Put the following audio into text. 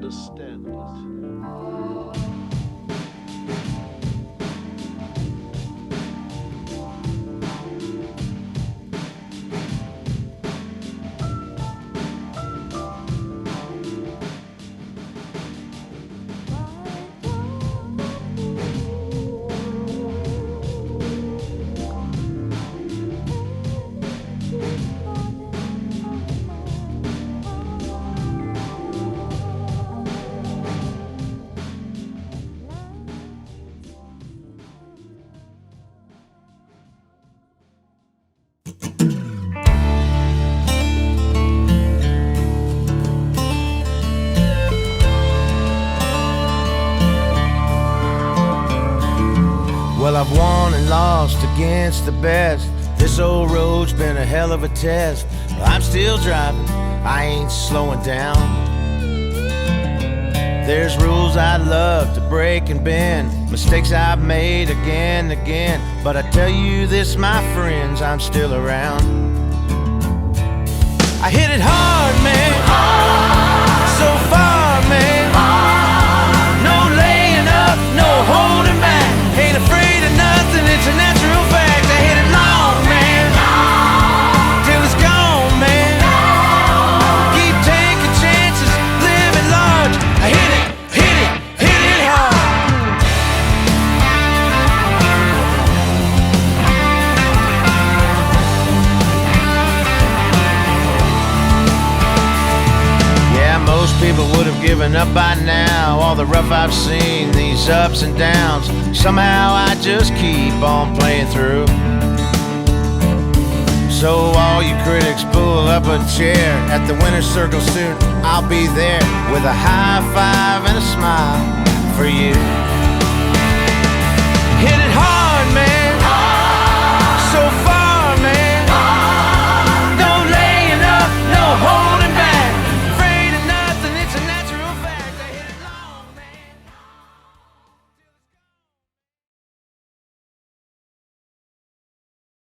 understand it. Well, I've won and lost against the best. This old road's been a hell of a test. I'm still driving, I ain't slowing down. There's rules I'd love to break and bend, mistakes I've made again and again. But I tell you this, my friends, I'm still around. I hit it hard, man, so far, man. No laying up, no holding back. Ain't afraid of nothing, it's a natural fact. I hit it long, man, till it's gone, man. Keep taking chances, living large. I hit it hard. Yeah, most people would have given up by now. All the rough I've seen, these ups and downs, somehow I just keep on playing through. So all you critics, pull up a chair. At the winner's circle soon, I'll be there with a high five and a smile for you.